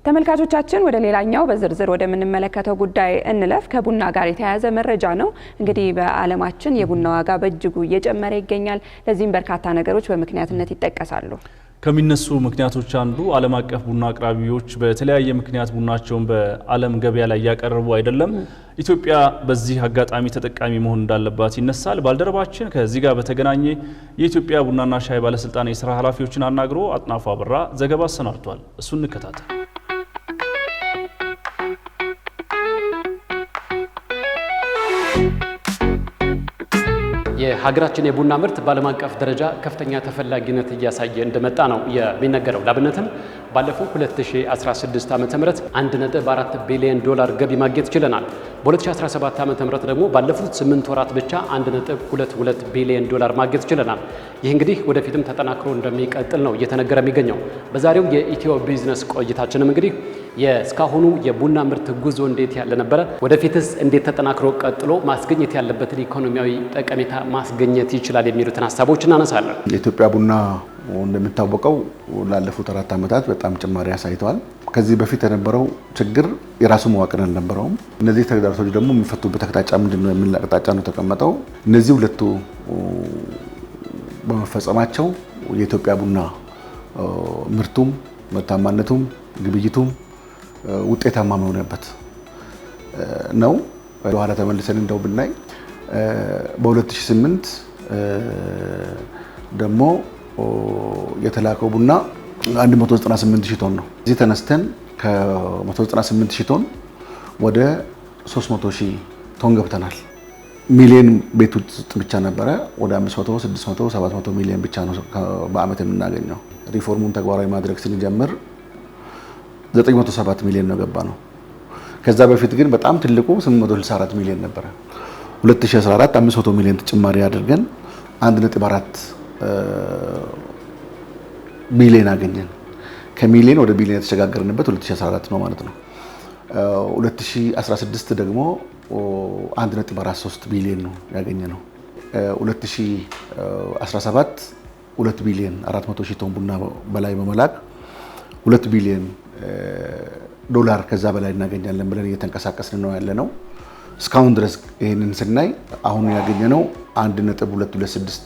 ተመልካቾቻችን ወደ ሌላኛው በዝርዝር ወደ ምንመለከተው ጉዳይ እንለፍ። ከቡና ጋር የተያያዘ መረጃ ነው። እንግዲህ በዓለማችን የቡና ዋጋ በእጅጉ እየጨመረ ይገኛል። ለዚህም በርካታ ነገሮች በምክንያትነት ይጠቀሳሉ። ከሚነሱ ምክንያቶች አንዱ ዓለም አቀፍ ቡና አቅራቢዎች በተለያየ ምክንያት ቡናቸውን በዓለም ገበያ ላይ ያቀርቡ አይደለም። ኢትዮጵያ በዚህ አጋጣሚ ተጠቃሚ መሆን እንዳለባት ይነሳል። ባልደረባችን ከዚህ ጋር በተገናኘ የኢትዮጵያ ቡናና ሻይ ባለስልጣን የሥራ ኃላፊዎችን አናግሮ አጥናፉ አበራ ዘገባ አሰናድቷል። እሱን እንከታተል። የሀገራችን የቡና ምርት በዓለም አቀፍ ደረጃ ከፍተኛ ተፈላጊነት እያሳየ እንደመጣ ነው የሚነገረው። ላብነትም ባለፈው 2016 ዓ.ም 1.4 ቢሊዮን ዶላር ገቢ ማግኘት ችለናል። በ2017 ዓ.ም ደግሞ ባለፉት 8 ወራት ብቻ 1.22 ቢሊዮን ዶላር ማግኘት ችለናል። ይህ እንግዲህ ወደፊትም ተጠናክሮ እንደሚቀጥል ነው እየተነገረ የሚገኘው። በዛሬው የኢትዮ ቢዝነስ ቆይታችንም እንግዲህ የእስካሁኑ የቡና ምርት ጉዞ እንዴት ያለ ነበረ፣ ወደፊትስ እንዴት ተጠናክሮ ቀጥሎ ማስገኘት ያለበትን ኢኮኖሚያዊ ጠቀሜታ ማስገኘት ይችላል የሚሉትን ሀሳቦች እናነሳለን። የኢትዮጵያ ቡና እንደሚታወቀው ላለፉት 4 ዓመታት በጣም ጭማሪ አሳይተዋል። ከዚህ በፊት የነበረው ችግር የራሱ መዋቅር አልነበረውም። እነዚህ ተግዳሮቶች ደግሞ የሚፈቱበት አቅጣጫ ምንድነው የሚል አቅጣጫ ነው ተቀመጠው። እነዚህ ሁለቱ በመፈጸማቸው የኢትዮጵያ ቡና ምርቱም ምርታማነቱም ግብይቱም ውጤታማ መሆንበት ነው። ወደ ኋላ ተመልሰን እንደው ብናይ በ2008 ደግሞ የተላከው ቡና 198000 ቶን ነው። እዚህ ተነስተን ከ198000 ቶን ወደ 300000 ቶን ገብተናል። ሚሊዮን ቤት ውስጥ ብቻ ነበረ ወደ 500 600 700 ሚሊዮን ብቻ ነው በአመት የምናገኘው። ሪፎርሙን ተግባራዊ ማድረግ ስንጀምር 907 ሚሊዮን ነው ገባ ነው። ከዛ በፊት ግን በጣም ትልቁ 864 ሚሊዮን ነበረ። 2014 500 ሚሊዮን ተጨማሪ አድርገን 1.4 ቢሊዮን አገኘን። ከሚሊዮን ወደ ቢሊዮን የተሸጋገርንበት 2014 ነው ማለት ነው። 2016 ደግሞ 1.43 ቢሊዮን ነው ያገኘነው። 2017 2 ቢሊዮን 400 ሺህ ቶን ቡና በላይ በመላክ 2 ቢሊዮን ዶላር ከዛ በላይ እናገኛለን ብለን እየተንቀሳቀስን ነው ያለነው። እስካሁን ድረስ ይሄንን ስናይ አሁን ያገኘነው 1.226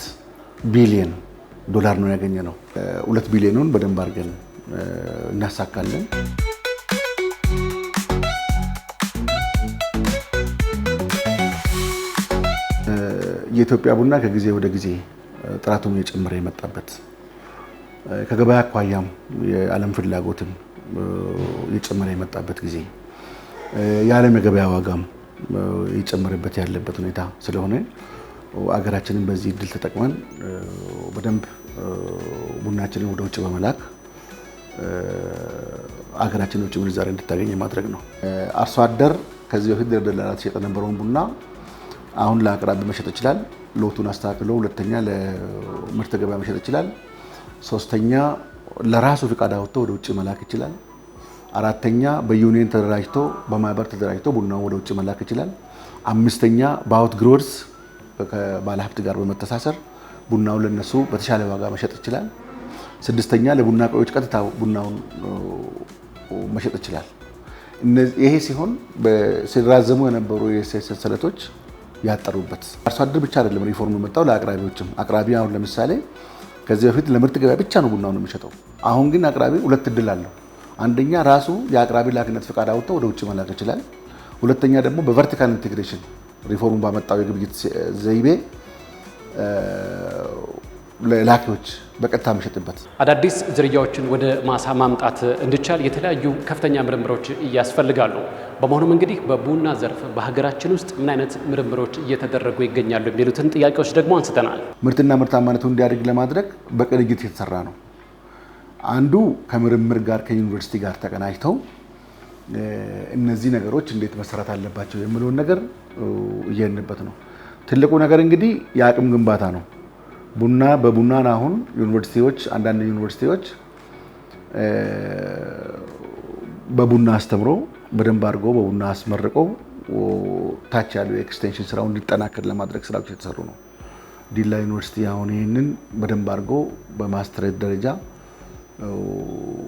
ቢሊዮን ዶላር ነው ያገኘነው። 2 ቢሊዮኑን በደንብ አድርገን እናሳካለን። የኢትዮጵያ ቡና ከጊዜ ወደ ጊዜ ጥራቱን እየጨመረ የመጣበት ከገበያ አኳያም የዓለም ፍላጎትም እየጨመረ የመጣበት ጊዜ የዓለም የገበያ ዋጋም እየጨመረበት ያለበት ሁኔታ ስለሆነ አገራችንን በዚህ እድል ተጠቅመን በደንብ ቡናችንን ወደ ውጭ በመላክ አገራችን ውጭ ምንዛሬ እንድታገኝ ማድረግ ነው። አርሶ አደር ከዚህ በፊት ደላላ ሲሸጥ የነበረውን ቡና አሁን ለአቅራቢ መሸጥ ይችላል። ሎቱን አስተካክሎ ሁለተኛ ለምርት ገበያ መሸጥ ይችላል። ሶስተኛ ለራሱ ፍቃድ አውጥቶ ወደ ውጭ መላክ ይችላል። አራተኛ በዩኒየን ተደራጅቶ በማህበር ተደራጅቶ ቡናው ወደ ውጭ መላክ ይችላል። አምስተኛ በአውት ግሮርስ ከባለሀብት ጋር በመተሳሰር ቡናውን ለነሱ በተሻለ ዋጋ መሸጥ ይችላል። ስድስተኛ ለቡና ቆዮች ቀጥታ ቡናውን መሸጥ ይችላል። ይሄ ሲሆን ሲራዘሙ የነበሩ የእሴት ሰንሰለቶች ያጠሩበት አርሶ አደር ብቻ አይደለም ሪፎርም የመጣው ለአቅራቢዎችም። አቅራቢ አሁን ለምሳሌ ከዚህ በፊት ለምርት ገበያ ብቻ ነው ቡናውን የሚሸጠው። አሁን ግን አቅራቢ ሁለት እድል አለው። አንደኛ ራሱ የአቅራቢ ላክነት ፍቃድ አውጥቶ ወደ ውጭ መላክ ይችላል። ሁለተኛ ደግሞ በቨርቲካል ኢንቴግሬሽን ሪፎርም ባመጣው የግብይት ዘይቤ ለላኪዎች በቀጥታ መሸጥበት። አዳዲስ ዝርያዎችን ወደ ማሳ ማምጣት እንዲቻል የተለያዩ ከፍተኛ ምርምሮች ያስፈልጋሉ። በመሆኑም እንግዲህ በቡና ዘርፍ በሀገራችን ውስጥ ምን አይነት ምርምሮች እየተደረጉ ይገኛሉ የሚሉትን ጥያቄዎች ደግሞ አንስተናል። ምርትና ምርታማነቱ እንዲያድግ ለማድረግ በቅንጅት የተሰራ ነው። አንዱ ከምርምር ጋር ከዩኒቨርሲቲ ጋር ተቀናጅተው እነዚህ ነገሮች እንዴት መሰራት አለባቸው የሚለውን ነገር እየሄድንበት ነው። ትልቁ ነገር እንግዲህ የአቅም ግንባታ ነው። በቡና አሁን ዩኒቨርሲቲዎች አንዳንድ ዩኒቨርሲቲዎች በቡና አስተምሮ በደንብ አድርጎ በቡና አስመርቀው ታች ያለው ኤክስቴንሽን ስራውን እንዲጠናከር ለማድረግ ስራዎች የተሰሩ ነው። ዲላ ዩኒቨርሲቲ አሁን ይህንን በደንብ አድርጎ በማስተሬት ደረጃ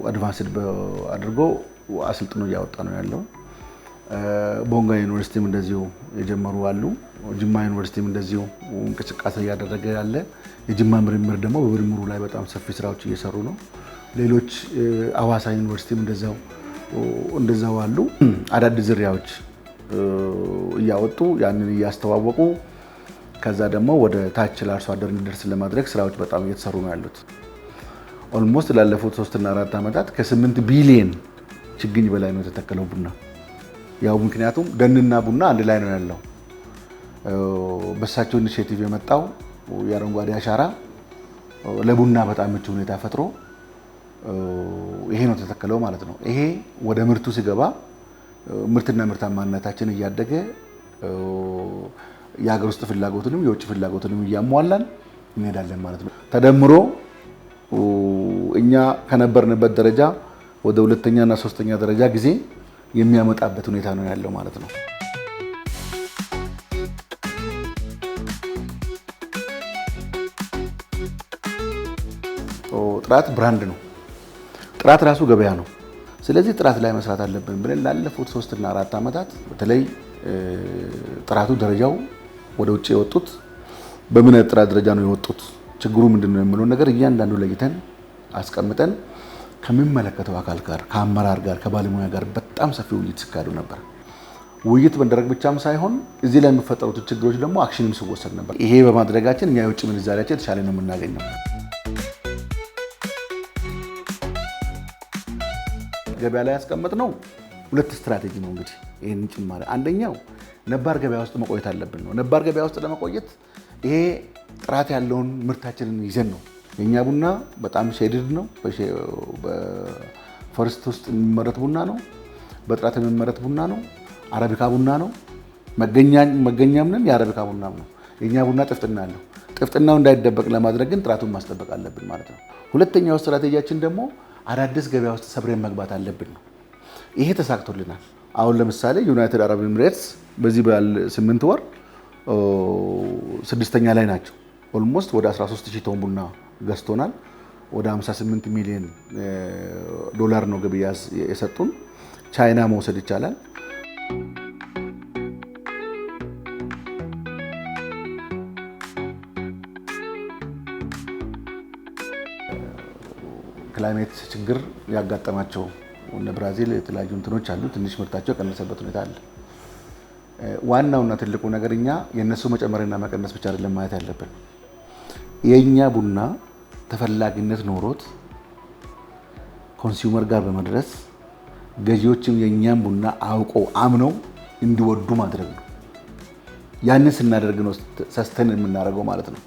አድቫንስድ አድርጎ አስልጥኖ እያወጣ ነው ያለው። ቦንጋ ዩኒቨርሲቲም እንደዚሁ የጀመሩ አሉ። ጅማ ዩኒቨርሲቲም እንደዚሁ እንቅስቃሴ እያደረገ ያለ፣ የጅማ ምርምር ደግሞ በምርምሩ ላይ በጣም ሰፊ ስራዎች እየሰሩ ነው። ሌሎች አዋሳ ዩኒቨርሲቲም እንደዛው አሉ። አዳዲስ ዝርያዎች እያወጡ ያንን እያስተዋወቁ ከዛ ደግሞ ወደ ታች ለአርሶ አደር እንዲደርስ ለማድረግ ስራዎች በጣም እየተሰሩ ነው ያሉት። ኦልሞስት ላለፉት 3 እና 4 ዓመታት ከ8 ቢሊዮን ችግኝ በላይ ነው የተተከለው ቡና። ያው ምክንያቱም ደንና ቡና አንድ ላይ ነው ያለው። በሳቸው ኢኒሼቲቭ የመጣው የአረንጓዴ አሻራ ለቡና በጣም ምቹ ሁኔታ ፈጥሮ ይሄ ነው የተተከለው ማለት ነው። ይሄ ወደ ምርቱ ሲገባ ምርትና ምርታማነታችን እያደገ የሀገር ውስጥ ፍላጎትንም የውጭ ፍላጎትንም እያሟላን እንሄዳለን ማለት ነው። ተደምሮ እኛ ከነበርንበት ደረጃ ወደ 2ኛ እና 3ኛ ደረጃ ጊዜ የሚያመጣበት ሁኔታ ነው ያለው ማለት ነው። ጥራት ብራንድ ነው። ጥራት ራሱ ገበያ ነው። ስለዚህ ጥራት ላይ መስራት አለብን ብለን ላለፉት 3 እና 4 ዓመታት በተለይ ጥራቱ ደረጃው ወደ ውጭ የወጡት በምን አይነት ጥራት ደረጃ ነው የወጡት፣ ችግሩ ምንድነው የሚለው ነገር እያንዳንዱ ለይተን አስቀምጠን ከሚመለከተው አካል ጋር ከአመራር ጋር ከባለሙያ ጋር በጣም ሰፊ ውይይት ሲካሄዱ ነበር። ውይይት መደረግ ብቻም ሳይሆን እዚህ ላይ የሚፈጠሩት ችግሮች ደግሞ አክሽንም ሲወሰድ ነበር። ይሄ በማድረጋችን እኛ የውጭ ምንዛሪያችን የተሻለ ነው የምናገኘው። ገበያ ላይ ያስቀመጥነው 2 ስትራቴጂ ነው እንግዲህ ይሄን ጭማሪ። አንደኛው ነባር ገበያ ውስጥ መቆየት አለብን ነው። ነባር ገበያ ውስጥ ለመቆየት ይሄ ጥራት ያለውን ምርታችንን ይዘን ነው። የኛ ቡና በጣም ሼድድ ነው። በፎረስት ውስጥ የሚመረት ቡና ነው። በጥራት የሚመረት ቡና ነው። አረቢካ ቡና ነው። መገኛም ነን የአረቢካ ቡናም ነው። የኛ ቡና ጥፍጥና አለው። ጥፍጥናው እንዳይደበቅ ለማድረግ ግን ጥራቱን ማስጠበቅ አለብን ማለት ነው። ሁለተኛው ስትራቴጂያችን ደግሞ አዳዲስ ገበያ ውስጥ ሰብረን መግባት አለብን ነው። ይሄ ተሳክቶልናል። አሁን ለምሳሌ ዩናይትድ አረብ ኤሚሬትስ በዚህ በ8 ወር 6ኛ ላይ ናቸው። ኦልሞስት ወደ 13000 ቶን ቡና ገዝቶናል። ወደ 58 ሚሊዮን ዶላር ነው ገበያ የሰጡን። ቻይና መውሰድ ይቻላል። ክላይሜት ችግር ያጋጠማቸው እነ ብራዚል የተለያዩ እንትኖች አሉ። ትንሽ ምርታቸው የቀነሰበት ሁኔታ አለ። ዋናውና ትልቁ ነገር እኛ የነሱ መጨመርና መቀነስ ብቻ አይደለም ማየት ያለብን። የኛ ቡና ተፈላጊነት ኖሮት ኮንሱመር ጋር በመድረስ ገዢዎችም የኛን ቡና አውቀው አምነው እንዲወዱ ማድረግ ነው። ያንን ስናደርግ ነው ሰስተን የምናደርገው ማለት ነው።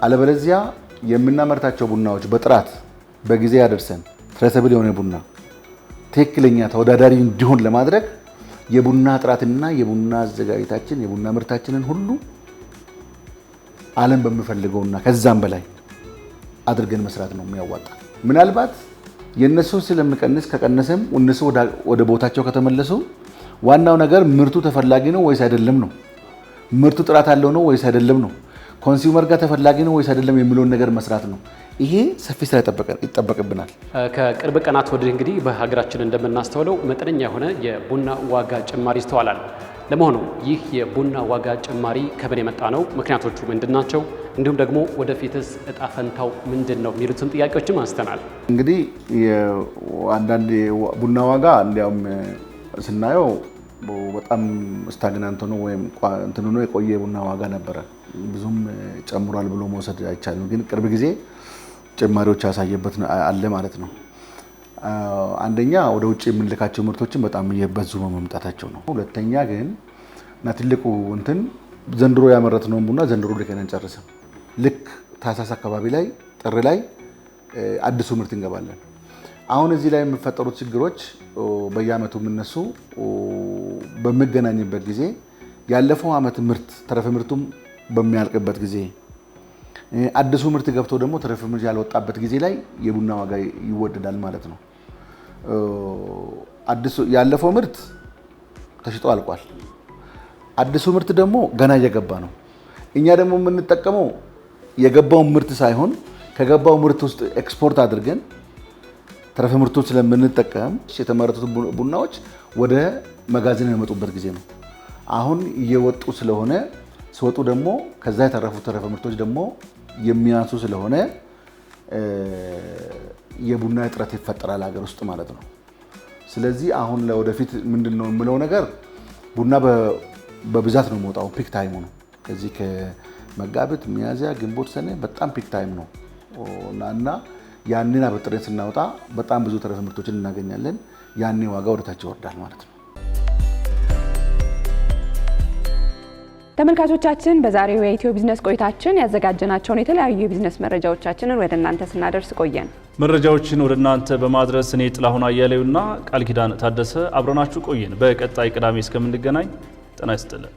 አለበለዚያ የምናመርታቸው ቡናዎች በጥራት በጊዜ ያደርሰን ትሬሰብል የሆነ ቡና ትክክለኛ ተወዳዳሪ እንዲሆን ለማድረግ የቡና ጥራትና የቡና አዘጋጅታችን የቡና ምርታችንን ሁሉ ዓለም በሚፈልገውና ከዛም በላይ አድርገን መስራት ነው የሚያዋጣ። ምናልባት የነሱ ስለምቀንስ ከቀነሰም እነሱ ወደ ቦታቸው ከተመለሱ ዋናው ነገር ምርቱ ተፈላጊ ነው ወይስ አይደለም ነው። ምርቱ ጥራት አለው ነው ወይስ አይደለም ነው። ኮንሱመር ጋር ተፈላጊ ነው ወይስ አይደለም የሚለውን ነገር መስራት ነው። ይሄ ሰፊ ስራ ይጠበቅብናል። ከቅርብ ቀናት ወዲህ እንግዲህ በሀገራችን እንደምናስተውለው መጠነኛ የሆነ የቡና ዋጋ ጭማሪ ይስተዋላል። ለመሆኑ ይህ የቡና ዋጋ ጭማሪ ከምን የመጣ ነው? ምክንያቶቹ ምንድን ናቸው? እንዲሁም ደግሞ ወደፊትስ እጣ ፈንታው ምንድን ነው የሚሉትን ጥያቄዎችም አንስተናል። እንግዲህ አንዳንድ ቡና ዋጋ እንዲያውም ስናየው በጣም ስታግናንት ነው ወይም እንትን ሆኖ የቆየ ቡና ዋጋ ነበረ። ብዙም ጨምሯል ብሎ መውሰድ አይቻልም። ግን ቅርብ ጊዜ ጭማሪዎች ያሳየበት አለ ማለት ነው። አንደኛ ወደ ውጭ የምንልካቸው ምርቶችን በጣም እየበዙ በመምጣታቸው ነው። ሁለተኛ ግን እና ትልቁ እንትን ዘንድሮ ያመረትነውን ቡና ዘንድሮ ልከን አንጨርስም። ልክ ታህሳስ አካባቢ ላይ ጥር ላይ አዲሱ ምርት እንገባለን። አሁን እዚህ ላይ የሚፈጠሩት ችግሮች በየአመቱ የምነሱ በሚገናኝበት ጊዜ ያለፈው አመት ምርት ተረፈ ምርቱም በሚያልቅበት ጊዜ አዲሱ ምርት ገብቶ ደግሞ ተረፈ ምርት ያልወጣበት ጊዜ ላይ የቡና ዋጋ ይወደዳል ማለት ነው። ያለፈው ምርት ተሽጦ አልቋል። አዲሱ ምርት ደግሞ ገና እየገባ ነው። እኛ ደግሞ የምንጠቀመው የገባውን ምርት ሳይሆን ከገባው ምርት ውስጥ ኤክስፖርት አድርገን ተረፈ ምርቶች ስለምንጠቀም የተመረቱት ቡናዎች ወደ መጋዘን የሚመጡበት ጊዜ ነው። አሁን እየወጡ ስለሆነ ሲወጡ ደግሞ ከዛ የተረፉት ተረፈ ምርቶች ደግሞ የሚያንሱ ስለሆነ የቡና እጥረት ይፈጠራል ሀገር ውስጥ ማለት ነው። ስለዚህ አሁን ለወደፊት ምንድነው የምለው ነገር ቡና በብዛት ነው የሚወጣው። ፒክ ታይሙ ነው። ከዚህ ከመጋቢት፣ ሚያዝያ፣ ግንቦት፣ ሰኔ በጣም ፒክ ታይም ነው እና ያንን አበጥረን ስናወጣ በጣም ብዙ ተረፈ ምርቶችን እናገኛለን። ያኔ ዋጋ ወደታች ይወርዳል ማለት ነው። ተመልካቾቻችን በዛሬው የኢትዮ ቢዝነስ ቆይታችን ያዘጋጀናቸውን የተለያዩ የቢዝነስ መረጃዎቻችንን ወደ እናንተ ስናደርስ ቆየን። መረጃዎችን ወደ እናንተ በማድረስ እኔ ጥላሁን አያሌውና ቃል ኪዳን ታደሰ አብረናችሁ ቆየን። በቀጣይ ቅዳሜ እስከምንገናኝ ጤና ይስጥልን።